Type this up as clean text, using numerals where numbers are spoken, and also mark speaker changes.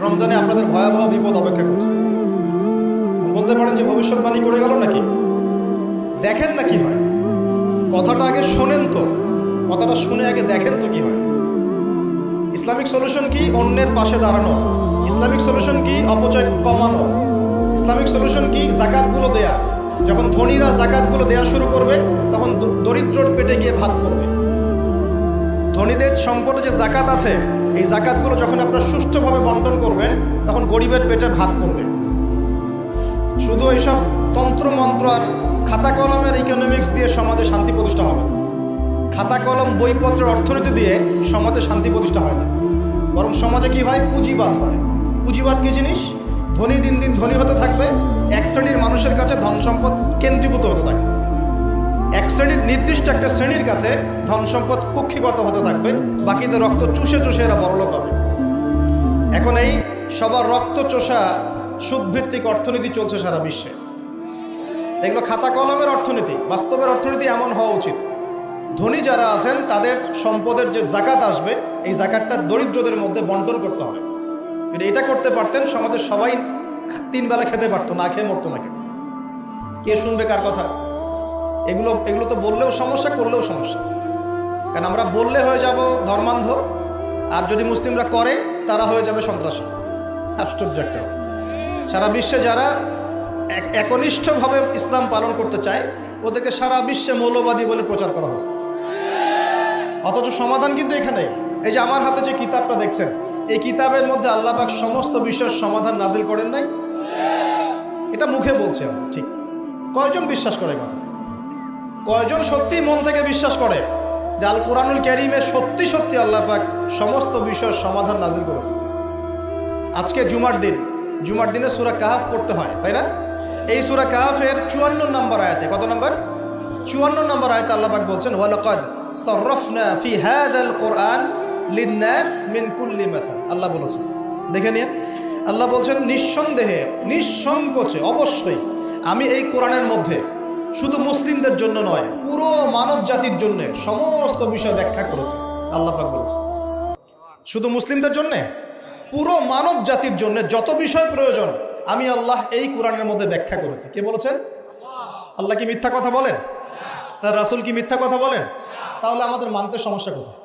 Speaker 1: রমজানে আপনাদের ভয়াবহ বিপদ অপেক্ষা করছে। বলতে পারেন যে ভবিষ্যৎবাণী করে গেল নাকি? দেখেন না কি হয়। কথাটা আগে শোনেন তো, কথাটা শুনে আগে দেখেন তো কি হয়। ইসলামিক সলিউশন কি? অন্যের পাশে দাঁড়ানো। ইসলামিক সলিউশন কি? অপচয় কমানো। ইসলামিক সলিউশন কি? জাকাতগুলো দেয়া। যখন ধনীরা জাকাতগুলো দেয়া শুরু করবে তখন দরিদ্রর পেটে গিয়ে ভাত পড়বে। ধনীদের সম্পদে যে জাকাত আছে, এই জাকাতগুলো যখন আপনারা সুষ্ঠুভাবে বন্টন করবেন তখন গরিবের পেটে ভাত পড়বে। শুধু এইসব তন্ত্রমন্ত্র আর খাতা কলমের ইকোনমিক্স দিয়ে সমাজে শান্তি প্রতিষ্ঠা হবে। খাতা কলম বইপত্রের অর্থনীতি দিয়ে সমাজে শান্তি প্রতিষ্ঠা হয় না, বরং সমাজে কি হয়? পুঁজিবাদ হয়। পুঁজিবাদ কি জিনিস? ধনী দিন দিন ধনী হতে থাকবে, এক শ্রেণীর মানুষের কাছে ধন সম্পদ কেন্দ্রীভূত হতে থাকবে। এক শ্রেণীর নির্দিষ্ট একটা শ্রেণীর কাছে ধন সম্পদ কক্ষিগত হতে থাকবে, বাকিদের রক্ত চুষে চুষে এরা বড়লোক হবে। এখন এই সবার রক্ত চোষা সুদভিত্তিক অর্থনীতি চলছে সারা বিশ্বে। এগুলো খাতা কলমের অর্থনীতি। বাস্তবের অর্থনীতি এমন হওয়া উচিত, ধনী যারা আছেন তাদের সম্পদের যে জাকাত আসবে, এই জাকাতটা দরিদ্রদের মধ্যে বন্টন করতে হবে। যদি এটা করতে পারতেন সমাজের সবাই 3 বেলা খেতে পারতো, না খেয়ে মরতো না। কে শুনবে কার কথা? এগুলো তো বললেও সমস্যা, করলেও সমস্যা। কারণ আমরা বললে হয়ে যাব ধর্মান্ধ, আর যদি মুসলিমরা করে তারা হয়ে যাবে সন্ত্রাসী। আশ্চর্য একটা কথা। সারা বিশ্বে যারা একনিষ্ঠভাবে ইসলাম পালন করতে চায় ওদেরকে সারা বিশ্বে মৌলবাদী বলে প্রচার করা হচ্ছে। অথচ সমাধান কিন্তু এখানে। এই যে আমার হাতে যে কিতাবটা দেখছেন, এই কিতাবের মধ্যে আল্লাহ পাক সমস্ত বিষয়ের সমাধান নাজিল করেন নাই? এটা মুখে বলছেন ঠিক, কয়জন বিশ্বাস করে কথা? কয়জন সত্যি মন থেকে বিশ্বাস করে যে আল কোরআনুল কারীমে সত্যি সত্যি আল্লাহ পাক সমস্ত বিষয়ের সমাধান নাজিল করেছে? আজকে জুমার দিনে সূরা কাহফ পড়তে হয়, তাই না? এই সূরা কাহফের 54 নম্বর আয়াতে, কত নম্বর? 54 নম্বর আয়াতে আল্লাহ পাক বলছেন ওয়ালাকাদ সাররাফনা ফি হাযাল কুরআন লিন-নাস মিন কুল্লি মাসাল। আল্লাহ বলেছেন, দেখে নিন, আল্লাহ বলছেন নিঃসন্দেহে, নিঃসংকোচে, অবশ্যই আমি এই কোরআনের মধ্যে শুধু মুসলিমদের জন্য নয়, পুরো মানব জাতির জন্য সমস্ত বিষয় ব্যাখ্যা করেছে। আল্লাহ পাক বলেছেন শুধু মুসলিমদের জন্য, পুরো মানব জাতির জন্য যত বিষয় প্রয়োজন আমি আল্লাহ এই কোরআনের মধ্যে ব্যাখ্যা করেছি। কে বলেছেন? আল্লাহ কি মিথ্যা কথা বলেন? তার রাসূল কি মিথ্যা কথা বলেন? তাহলে আমাদের মানতে সমস্যা কোথায়?